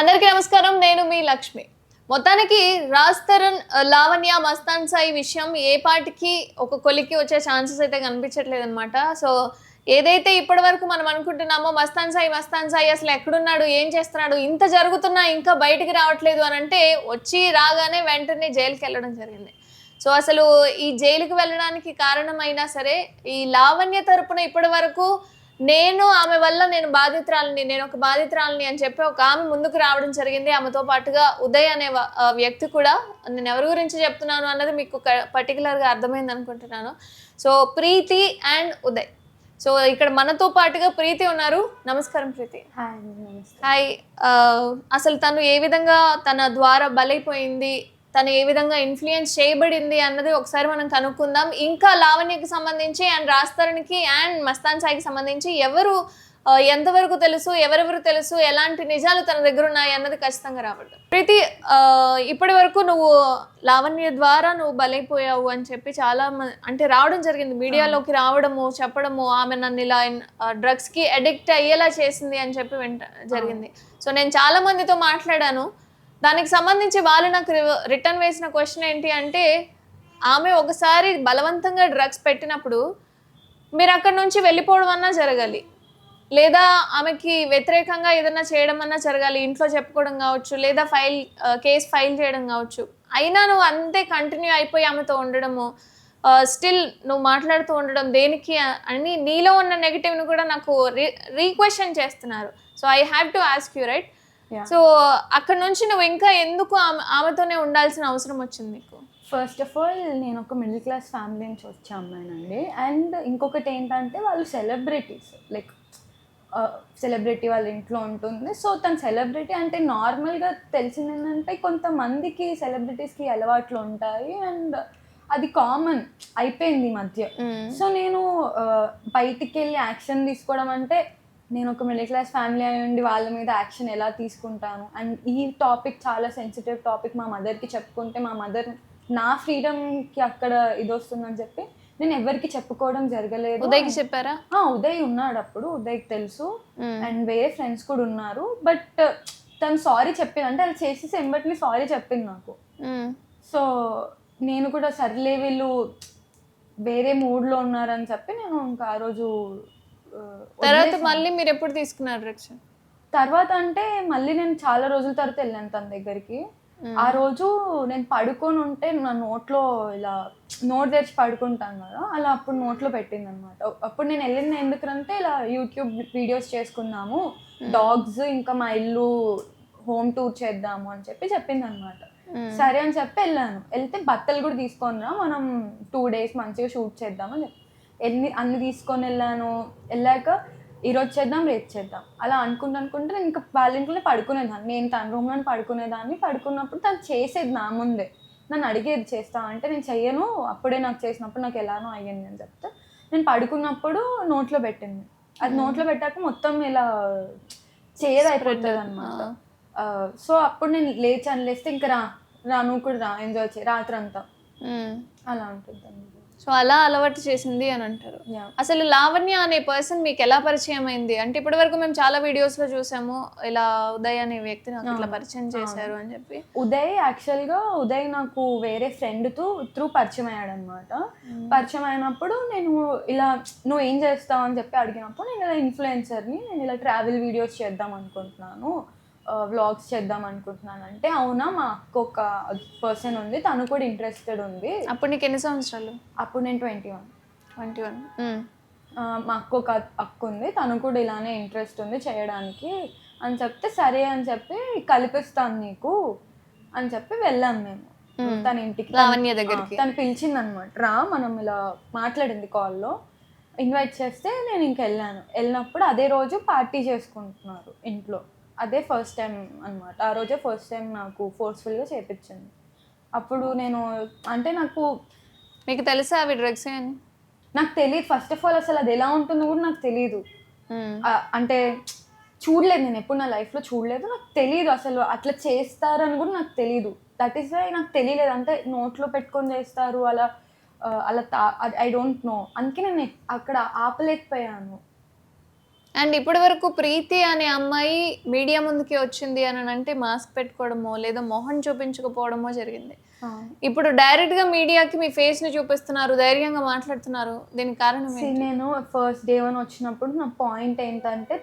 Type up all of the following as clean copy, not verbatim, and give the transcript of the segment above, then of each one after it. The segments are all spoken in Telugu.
అందరికీ నమస్కారం. నేను మీ లక్ష్మి. మొత్తానికి రాజ్ తరుణ్, లావణ్య, మస్తాన్ సాయి విషయం ఏ పాటికి ఒక కొలిక్కి వచ్చే ఛాన్సెస్ అయితే కనిపించట్లేదనమాట. సో ఏదైతే ఇప్పటివరకు మనం అనుకుంటున్నామో మస్తాన్ సాయి అసలు ఎక్కడున్నాడు, ఏం చేస్తున్నాడు, ఇంత జరుగుతున్నా ఇంకా బయటికి రావట్లేదు అని అంటే వచ్చి రాగానే వెంటనే జైలుకి వెళ్ళడం జరిగింది. సో అసలు ఈ జైలుకి వెళ్ళడానికి కారణమైనా సరే ఈ లావణ్య తరపున ఇప్పటివరకు ఆమె వల్ల నేను ఒక బాధితురాలిని అని చెప్పి ఒక ఆమె ముందుకు రావడం జరిగింది. ఆమెతో పాటుగా ఉదయ్ అనే వ్యక్తి కూడా, నేను ఎవరి గురించి చెప్తున్నాను అన్నది మీకు పర్టికులర్గా అర్థమైంది అనుకుంటున్నాను. So Preethi and Uday. So ఇక్కడ మనతో పాటుగా ప్రీతి ఉన్నారు. నమస్కారం ప్రీతి. హాయ్. అసలు తను ఏ విధంగా తన ద్వారా బలైపోయింది, తను ఏ విధంగా ఇన్ఫ్లుయెన్స్ చేయబడింది అన్నది ఒకసారి మనం కనుక్కుందాం. ఇంకా లావణ్యకి సంబంధించి అండ్ రాజ్ తరుణ్కి అండ్ మస్తాన్ సాయికి సంబంధించి ఎంతవరకు తెలుసు, ఎవరెవరు తెలుసు, ఎలాంటి నిజాలు తన దగ్గర ఉన్నాయి అన్నది ఖచ్చితంగా రాబడదు. ప్రీతి, ఇప్పటి వరకు నువ్వు లావణ్య ద్వారా నువ్వు బలైపోయావు అని చెప్పి చాలా అంటే రావడం జరిగింది, మీడియాలోకి రావడము, చెప్పడము, ఆమె నన్ను ఇలా డ్రగ్స్కి అడిక్ట్ అయ్యేలా చేసింది అని చెప్పి జరిగింది. సో నేను చాలా మందితో మాట్లాడాను. దానికి సంబంధించి వాళ్ళు నాకు రిటర్న్ వేసిన క్వశ్చన్ ఏంటి అంటే, ఆమె ఒకసారి బలవంతంగా డ్రగ్స్ పెట్టినప్పుడు మీరు అక్కడ నుంచి వెళ్ళిపోవడం అన్నా జరగాలి, లేదా ఆమెకి వ్యతిరేకంగా ఏదైనా చేయడం అన్నా జరగాలి, ఇంట్లో చెప్పుకోవడం కావచ్చు, లేదా కేసు ఫైల్ చేయడం కావచ్చు. అయినా నువ్వు అంతే కంటిన్యూ అయిపోయి ఆమెతో ఉండడము, స్టిల్ నువ్వు మాట్లాడుతూ ఉండడం దేనికి అని నీలో ఉన్న నెగిటివ్ని కూడా నాకు రీక్వెషన్ చేస్తున్నారు. So I have to ask you, right? So అక్కడ నుంచి నువ్వు ఇంకా ఎందుకు ఆమెతోనే ఉండాల్సిన అవసరం వచ్చింది నీకు? ఫస్ట్ ఆఫ్ ఆల్ నేను ఒక మిడిల్ క్లాస్ ఫ్యామిలీ నుంచి వచ్చే అమ్మాయినండి. అండ్ ఇంకొకటి ఏంటంటే వాళ్ళు సెలబ్రిటీస్, లైక్ సెలబ్రిటీ వాళ్ళ ఇంట్లో ఉంటుంది. సో తను సెలబ్రిటీ అంటే నార్మల్గా తెలిసింది ఏంటంటే కొంతమందికి సెలబ్రిటీస్కి అలవాట్లు ఉంటాయి అండ్ అది కామన్ అయిపోయింది ఈ మధ్య. సో నేను బయటికి వెళ్ళి యాక్షన్ తీసుకోవడం అంటే, నేను ఒక మిడిల్ క్లాస్ ఫ్యామిలీ అయి ఉండి వాళ్ళ మీద యాక్షన్ ఎలా తీసుకుంటాను, అండ్ ఈ టాపిక్ చాలా సెన్సిటివ్ టాపిక్, మా మదర్కి చెప్పుకుంటే మా మదర్ నా ఫ్రీడమ్కి అక్కడ ఇది వస్తుందని చెప్పి నేను ఎవరికి చెప్పుకోవడం జరగలేదు. ఉదయ్కి చెప్పారా? ఉదయ్ ఉన్నాడు అప్పుడు, ఉదయ్కి తెలుసు అండ్ వేరే ఫ్రెండ్స్ కూడా ఉన్నారు. బట్ తను సారీ చెప్పింది, అంటే అది చేసేసి ఎంబటిని సారీ చెప్పింది నాకు. సో నేను కూడా సర్లే వీళ్ళు వేరే మూడ్లో ఉన్నారని చెప్పి నేను ఇంకా ఆ రోజు తర్వాత మళ్ళీ మీరు ఎప్పుడు తీసుకున్నారు డ్రగ్స్? తర్వాత అంటే మళ్ళీ నేను చాలా రోజుల తర్వాత వెళ్ళాను తన దగ్గరికి. ఆ రోజు నేను పడుకొని ఉంటే నా నోట్లో ఇలా నోట్ తెరిచి పడుకుంటాను కదా, అలా అప్పుడు నోట్లో పెట్టింది అనమాట. అప్పుడు నేను వెళ్ళింది ఎందుకంటే ఇలా యూట్యూబ్ వీడియోస్ చేసుకుందాము, డాగ్స్ ఇంకా మా ఇల్లు హోమ్ టూర్ చేద్దాము అని చెప్పి చెప్పింది అనమాట. సరే అని చెప్పి వెళ్ళాను. వెళ్తే బట్టలు కూడా తీసుకొని రా, మనం 2 days మంచిగా షూట్ చేద్దామని చెప్పి అన్ని తీసుకొని వెళ్ళాక ఈరోజు చేద్దాం, రేపు చేద్దాం అలా అనుకుంటే నేను ఇంకా వాళ్ళ ఇంట్లోనే పడుకునేదాన్ని. నేను తన రూమ్లో పడుకునేదాన్ని. పడుకున్నప్పుడు తను చేసేది నా ముందే, నన్ను అడిగేది చేస్తా అంటే నేను చెయ్యను, అప్పుడే నాకు చేసినప్పుడు నాకు ఎలానో అయ్యింది అని చెప్తే నేను పడుకున్నప్పుడు నోట్లో పెట్టింది. అది నోట్లో పెట్టాక మొత్తం ఇలా చేయదైపోతుంది అనమాట. సో అప్పుడు నేను లేస్తే ఇంకా రా నువ్వు కూడా రా, ఎంజాయ్ చేయి రాత్రి అంతా, అలా ఉంటుంది. సో అలా అలవాటు చేసింది అని అంటారు. అసలు లావణ్య అనే పర్సన్ మీకు ఎలా పరిచయం అయింది అంటే, ఇప్పటి వరకు మేము చాలా వీడియోస్లో చూసాము, ఇలా ఉదయ్ అనే వ్యక్తి నాకు ఇట్లా పరిచయం చేశారు అని చెప్పి. ఉదయ్ నాకు వేరే ఫ్రెండ్ త్రూ పరిచయం అయ్యాడు అనమాట. పరిచయం అయినప్పుడు నేను ఇలా నువ్వు ఏం చేస్తావు అని చెప్పి అడిగినప్పుడు, నేను ఇలా ఇన్ఫ్లుయెన్సర్ని, నేను ఇలా ట్రావెల్ వీడియోస్ చేద్దాం అనుకుంటున్నాను, వ్లాగ్స్ చేద్దాం అనుకుంటున్నాను అంటే, అవునా మా అక్క ఒక పర్సన్ ఉంది, తను కూడా ఇంట్రెస్టెడ్ ఉంది. అప్పుడు నీకు ఎన్ని సంవత్సరాలు? అప్పుడు నేను 21. మా అక్క ఉంది, తను కూడా ఇలానే ఇంట్రెస్ట్ ఉంది చేయడానికి అని చెప్తే, సరే అని చెప్పి కలిపిస్తాను నీకు అని చెప్పి వెళ్ళాం మేము తన ఇంటికి. లావణ్య దగ్గరికి తను పిలిచింది అనమాట, రా మనం ఇలా మాట్లాడింది కాల్లో, ఇన్వైట్ చేస్తే నేను ఇంక వెళ్ళినప్పుడు అదే రోజు పార్టీ చేసుకుంటున్నారు ఇంట్లో. అదే ఫస్ట్ టైం అనమాట. ఆ రోజే ఫస్ట్ టైం నాకు ఫోర్స్ఫుల్గా చేయించింది. అప్పుడు నేను అంటే మీకు తెలుసా అవి డ్రగ్స్ అని? నాకు తెలియదు. ఫస్ట్ ఆఫ్ ఆల్ అసలు అది ఎలా ఉంటుందో కూడా నాకు తెలియదు. అంటే చూడలేదు, నేను ఎప్పుడు నా లైఫ్లో చూడలేదు, నాకు తెలియదు అసలు అట్లా చేస్తారని కూడా నాకు తెలియదు. దట్ ఈస్ వై నాకు తెలియలేదు. అంటే నోట్లో పెట్టుకొని చేస్తారు అలా ఐ డోంట్ నో. అందుకే నేను అక్కడ ఆపలేకపోయాను. అండ్ ఇప్పటి వరకు ప్రీతి అనే అమ్మాయి మీడియా ముందుకి వచ్చింది అని అంటే మాస్క్ పెట్టుకోవడమో లేదా మొహం చూపించకపోవడమో జరిగింది. ఇప్పుడు డైరెక్ట్ గా మీడియాకి మీ ఫేస్ ని చూపిస్తున్నారు, ధైర్యంగా మాట్లాడుతున్నారు. దీనికి కారణం ఏంటి? నేను ఫస్ట్ డే 1 వచ్చినప్పుడు నా పాయింట్ ఏంటంటే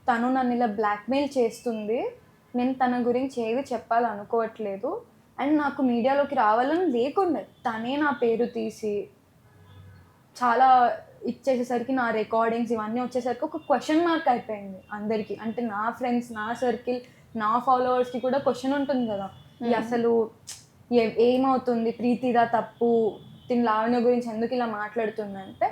తను నన్ను ఇలా బ్లాక్మెయిల్ చేస్తుంది, నేను తన గురించి ఏవి చెప్పాలనుకోవట్లేదు అండ్ నాకు మీడియాలోకి రావాలని లేకుండా తనే నా పేరు తీసి చాలా ఇచ్చేసేసరికి నా రికార్డింగ్స్ ఇవన్నీ వచ్చేసరికి ఒక క్వశ్చన్ మార్క్ అయిపోయింది అందరికీ. అంటే నా ఫ్రెండ్స్, నా సర్కిల్, నా ఫాలోవర్స్కి కూడా క్వశ్చన్ ఉంటుంది కదా, అసలు ఏమవుతుంది, ప్రీతిదా తప్పు, తిని లావణ్య గురించి ఎందుకు ఇలా మాట్లాడుతుందంటే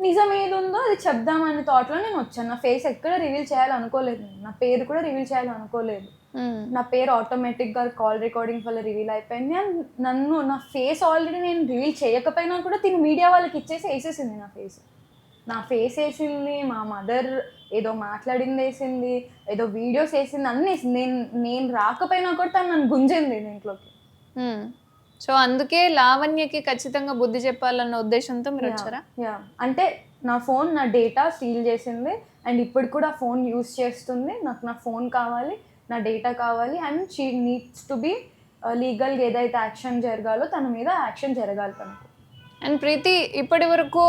నిజం ఏది ఉందో అది చెప్దామనే థాట్లో నేను వచ్చాను. నా ఫేస్ ఎక్కడ రివీల్ చేయాలనుకోలేదు, నా పేరు కూడా రివీల్ చేయాలనుకోలేదు. నా పేరు ఆటోమేటిక్గా కాల్ రికార్డింగ్ వల్ల రివీల్ అయిపోయింది అండ్ నా ఫేస్ ఆల్రెడీ నేను రివీల్ చేయకపోయినా కూడా తిని మీడియా వాళ్ళకి ఇచ్చేసి వేసేసింది నా ఫేస్ వేసింది, మా మదర్ ఏదో మాట్లాడింది వేసింది, ఏదో వీడియోస్ వేసింది, అన్నీ వేసింది. నేను రాకపోయినా కూడా తను నన్ను గుంజింది దీంట్లోకి. సో అందుకే లావణ్యకి ఖచ్చితంగా బుద్ధి చెప్పాలన్న ఉద్దేశంతో మీరు వచ్చారా? అంటే నా ఫోన్, నా డేటా స్టీల్ చేసింది అండ్ ఇప్పుడు కూడా ఫోన్ యూస్ చేస్తుంది. నాకు నా ఫోన్ కావాలి, నా డేటా కావాలి and she needs to be లీగల్గా ఏదైతే యాక్షన్ జరగాలో తన మీద యాక్షన్ జరగాలి తనకు. అండ్ ప్రీతి, ఇప్పటి వరకు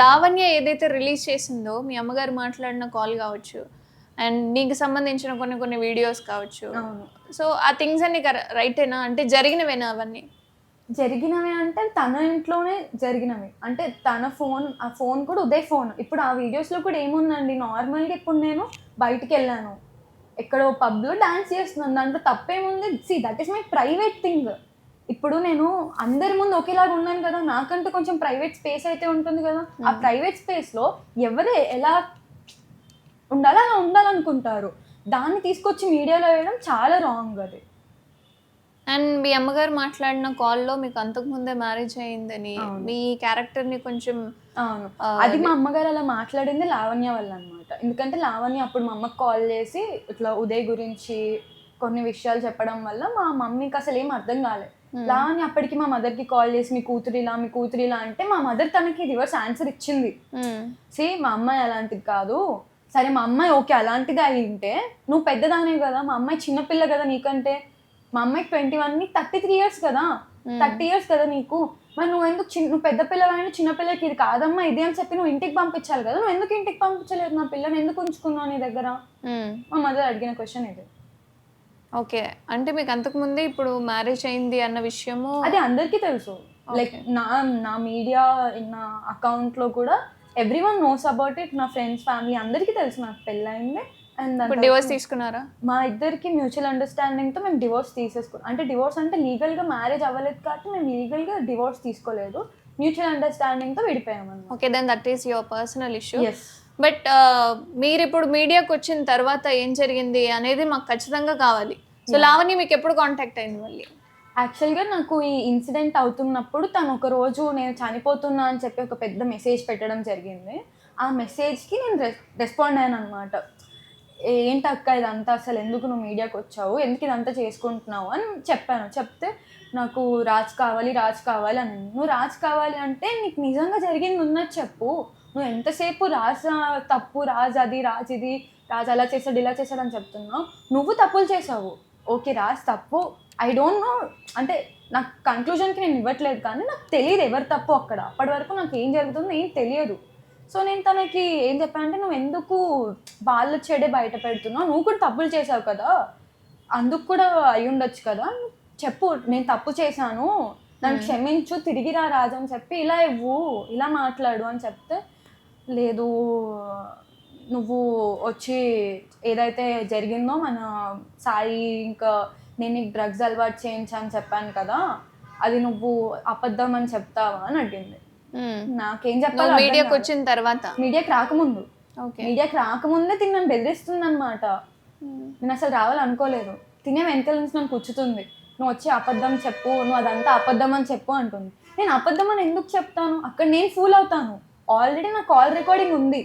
లావణ్య ఏదైతే రిలీజ్ చేసిందో మీ అమ్మగారు మాట్లాడిన కాల్ కావచ్చు అండ్ నీకు సంబంధించిన కొన్ని వీడియోస్ కావచ్చు, సో ఆ థింగ్స్ అన్ని రైటేనా? అంటే జరిగినవేనా అవన్నీ? జరిగినవి అంటే తన ఇంట్లోనే జరిగినవి. అంటే ఆ ఫోన్ కూడా ఉదయ్ ఫోన్. ఇప్పుడు ఆ వీడియోస్లో కూడా ఏముందండి, నార్మల్గా ఇప్పుడు నేను బయటికి వెళ్ళాను, ఎక్కడో పబ్లో డాన్స్ చేస్తున్నాను, దాంట్లో తప్పేముంది? That is my private thing. ఇప్పుడు నేను అందరి ముందు ఒకేలాగా ఉన్నాను కదా, నాకంటూ కొంచెం ప్రైవేట్ స్పేస్ అయితే ఉంటుంది కదా. ఆ ప్రైవేట్ స్పేస్లో ఎవరు ఎలా ఉండాలో అలా ఉండాలనుకుంటారు, దాన్ని తీసుకొచ్చి మీడియాలో వేయడం చాలా రాంగ్ అది. అండ్ మీ అమ్మగారు మాట్లాడిన కాల్లో మీకు అంతకుముందే మ్యారేజ్ అయిందని, మీ క్యారెక్టర్ని కొంచెం అది మా అమ్మగారు అలా మాట్లాడింది లావణ్య వల్ల అనమాట. ఎందుకంటే లావణ్య అప్పుడు మా అమ్మకి కాల్ చేసి ఇట్లా ఉదయ్ గురించి కొన్ని విషయాలు చెప్పడం వల్ల మా మమ్మీకి అసలు ఏం అర్థం కాలేదు. లావణ్య అప్పటికి మా మదర్కి కాల్ చేసి మీ కూతురు ఇలా అంటే మా మదర్ తనకి రివర్స్ ఆన్సర్ ఇచ్చింది. మా అమ్మాయి అలాంటిది కాదు, సరే మా అమ్మాయి ఓకే అలాంటిది అయి ఉంటే నువ్వు పెద్దదానే కదా, మా అమ్మాయి చిన్నపిల్ల కదా నీకంటే, మా అమ్మాయికి 21, 33 years కదా, 30 years కదా నీకు, మరి నువ్వు ఎందుకు నువ్వు పెద్ద పిల్లవైనా చిన్నపిల్లకి ఇది కాదమ్మా ఇది అని చెప్పి నువ్వు ఇంటికి పంపించాలి కదా, నువ్వు ఎందుకు ఇంటికి పంపించలేదు, నా పిల్లని ఎందుకు ఉంచుకున్నావు నీ దగ్గర? మా మదర్ అడిగిన క్వశ్చన్ ఇది. ఓకే, అంటే మీకు అంతకుముందే ఇప్పుడు మ్యారేజ్ అయింది అన్న విషయము అది అందరికీ తెలుసు. లైక్ నా మీడియా, నా అకౌంట్లో కూడా ఎవ్రీవన్ నోస్ అబౌట్ ఇట్. నా ఫ్రెండ్స్, ఫ్యామిలీ అందరికీ తెలుసు నాకు పెళ్ళయింది. అండ్ డివోర్స్ తీసుకున్నారా? మా ఇద్దరికి మ్యూచువల్ అండర్స్టాండింగ్తో మేము డివోర్స్ తీసేసుకున్నాం. అంటే డివోర్స్ అంటే లీగల్గా మ్యారేజ్ అవ్వలేదు కాబట్టి మేము లీగల్గా డివోర్స్ తీసుకోలేదు, మ్యూచువల్ అండర్స్టాండింగ్తో విడిపోయామని. Okay, then that is your personal issue. But మీరు ఇప్పుడు మీడియాకి వచ్చిన తర్వాత ఏం జరిగింది అనేది మాకు ఖచ్చితంగా కావాలి. సో లావణ్య మీకు ఎప్పుడు కాంటాక్ట్ అయింది మళ్ళీ? యాక్చువల్గా నాకు ఈ ఇన్సిడెంట్ అవుతున్నప్పుడు తను ఒక రోజు నేను చనిపోతున్నా అని చెప్పి ఒక పెద్ద మెసేజ్ పెట్టడం జరిగింది. ఆ మెసేజ్కి నేను రెస్పాండ్ అయ్యాను అనమాట. ఏంటక్క ఇదంతా, అసలు ఎందుకు నువ్వు మీడియాకి వచ్చావు, ఎందుకు ఇదంతా చేసుకుంటున్నావు అని చెప్పాను. చెప్తే నాకు రాజ్ కావాలి అని. నువ్వు రాజ్ కావాలి అంటే నీకు నిజంగా జరిగింది ఉన్నది చెప్పు, నువ్వు ఎంతసేపు రాజ్ తప్పు, రాజ్ అది, రాజ్ ఇది, రాజ్ అలా చేశాడు ఇలా చేశాడు అని చెప్తున్నావు. నువ్వు తప్పులు చేసావు, ఓకే రాజ్ తప్పు, ఐ డోంట్ నో, అంటే నాకు కన్క్లూజన్కి నేను ఇవ్వట్లేదు కానీ నాకు తెలియదు ఎవరు తప్పు అక్కడ. అప్పటి వరకు నాకు ఏం జరుగుతుందో ఏం తెలియదు. సో నేను తనకి ఏం చెప్పానంటే, నువ్వు ఎందుకు వాళ్ళ చెడే బయట పెడుతున్నావు, నువ్వు కూడా తప్పులు చేసావు కదా, అందుకు కూడా అయి ఉండొచ్చు కదా, చెప్పు నేను తప్పు చేశాను, నన్ను క్షమించు, తిరిగి రా రాజు అని చెప్పి ఇలా ఇవ్వు, ఇలా మాట్లాడు అని చెప్తే, లేదు నువ్వు వచ్చి ఏదైతే జరిగిందో మన సాయి ఇంకా నేను నీకు డ్రగ్స్ అలవాటు చేయించని చెప్పాను కదా, అది నువ్వు అబద్ధం అని చెప్తావా అని అడిగింది. నాకేం చెప్పాలి, మీడియాకి వచ్చిన తర్వాత, మీడియాకి రాకముందే తిని నన్ను బెదిరిస్తుంది అనమాట. నేను అసలు రావాలనుకోలేదు, తినే వెనకాల నుంచి నన్ను కూర్చుతుంది, నువ్వు వచ్చి అబద్ధం చెప్పు, నువ్వు అదంతా అబద్ధం అని చెప్పు అంటుంది. నేను అబద్ధం అని ఎందుకు చెప్తాను, అక్కడ నేను ఫూల్ అవుతాను. ఆల్రెడీ నా కాల్ రికార్డింగ్ ఉంది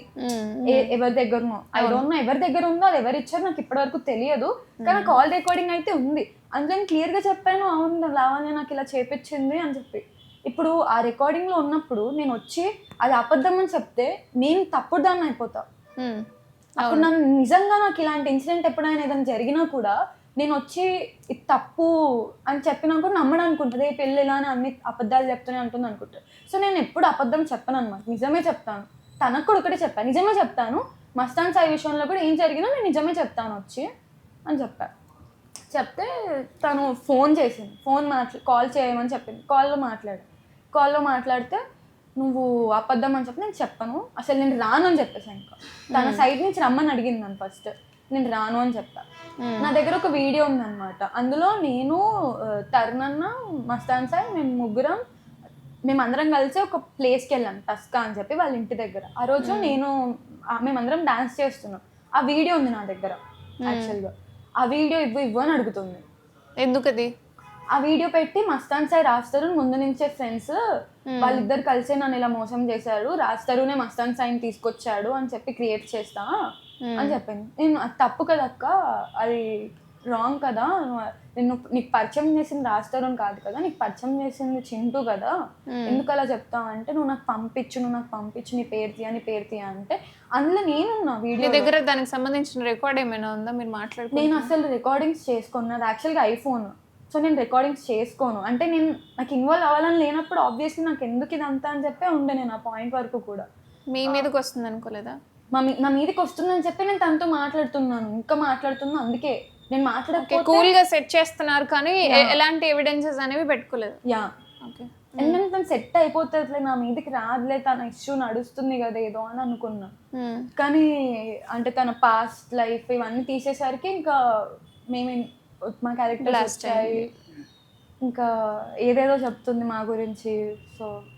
ఎవరి దగ్గరనో, ఐ డోంట్ నో ఎవరి దగ్గర ఉందో, అది ఎవరు ఇచ్చారు నాకు ఇప్పటి వరకు తెలియదు, కానీ కాల్ రికార్డింగ్ అయితే ఉంది. అందులో నేను క్లియర్గా చెప్పాను, అవును లావణ్య నాకు ఇలా చేపించింది అని చెప్పి. ఇప్పుడు ఆ రికార్డింగ్లో ఉన్నప్పుడు నేను వచ్చి అది అబద్ధం అని చెప్తే నేను తప్పుడు దాన్ని అయిపోతా. అప్పుడు నన్ను నిజంగా నాకు ఇలాంటి ఇన్సిడెంట్ ఎప్పుడైనా ఏదైనా జరిగినా కూడా నేను వచ్చి ఇది తప్పు అని చెప్పినా కూడా నమ్మడానికి ఉంటుంది. ఏ పెళ్ళి ఇలా అని అన్ని అబద్ధాలు చెప్తూనే ఉంటుంది అనుకుంటారు. సో నేను ఎప్పుడు అబద్ధం చెప్పను అనమాట, నిజమే చెప్తాను. తనకు కూడా ఒకటే చెప్పాను, నిజమే చెప్తాను. మస్తాన్ సాయి విషయంలో కూడా ఏం జరిగినా నేను నిజమే చెప్తాను వచ్చి అని చెప్పాను. చెప్తే తను ఫోన్ చేసింది, కాల్ చేయమని చెప్పింది. కాల్లో మాట్లాడితే నువ్వు అబద్ధం అని చెప్పి నేను చెప్పను, అసలు నేను రాను అని చెప్పేసాను. ఇంకా తన సైడ్ నుంచి రమ్మని అడిగింది నన్ను ఫస్ట్, నేను రాను అని చెప్పా. నా దగ్గర ఒక వీడియో ఉందన్నమాట, అందులో నేను తరుణ్ అన్న మస్తాన్ సాయి మేమందరం కలిసి ఒక ప్లేస్కి వెళ్ళాం, టస్కా అని చెప్పి వాళ్ళ ఇంటి దగ్గర. ఆ రోజు మేమందరం డాన్స్ చేస్తున్నాం. ఆ వీడియో ఉంది నా దగ్గర. యాక్చువల్గా ఆ వీడియో ఇవ్వు అని అడుగుతుంది. ఎందుకది? ఆ వీడియో పెట్టి మస్తాన్ సాయి రాస్తారు ముందు నుంచే ఫ్రెండ్స్, వాళ్ళిద్దరు కలిసే నన్ను ఇలా మోసం చేశారు, రాస్తారునే మస్తాన్ సాయిని తీసుకొచ్చాడు అని చెప్పి క్రియేట్ చేస్తా అని చెప్పింది. నేను అది తప్పు కదక్క, అది రాంగ్ కదా, నీకు పరిచయం చేసింది రాస్తారని కాదు కదా, నీకు పరిచయం చేసింది చింటూ కదా, ఎందుకు అలా చెప్తావు అంటే నువ్వు నాకు పంపించు నీ పేరు తీయ అంటే అందులో నేనున్నా వీడియో దగ్గర. దానికి సంబంధించిన రికార్డ్ ఏమైనా ఉందా మీరు మాట్లాడుకో? నేను అసలు రికార్డింగ్స్ చేసుకున్నాను యాక్చువల్గా ఐఫోన్, సో నేను రికార్డింగ్స్ చేసుకోను. అంటే నాకు ఇన్వాల్వ్ అవ్వాలని లేనప్పుడు ఆబ్వియస్లీ నాకు ఎందుకు ఇదంతా అని చెప్పే ఉండే నేను ఆ పాయింట్ వరకు కూడా. మీ మీదకి వస్తుంది అనుకోలేదా? నా మీదకి వస్తుందని చెప్పి నేను తనతో మాట్లాడుతున్నాను. అందుకే నేను మాట్లాడకపోతే కూల్ గా సెట్ చేస్తున్నారు కానీ ఎలాంటి ఎవిడెన్సెస్ అనేవి పెట్టుకోలేదు. యా ఓకే, ఎందుకంటే తను సెట్ అయిపోతుందిలే, నా మీదకి రాదులే, తన ఇష్యూ నడుస్తుంది కదా ఏదో అని అనుకున్నా. కానీ అంటే తన పాస్ట్ లైఫ్ ఇవన్నీ తీసేసరికి ఇంకా మా క్యారెక్టర్స్ వచ్చాయి, ఇంకా ఏదేదో చెప్తుంది మా గురించి. సో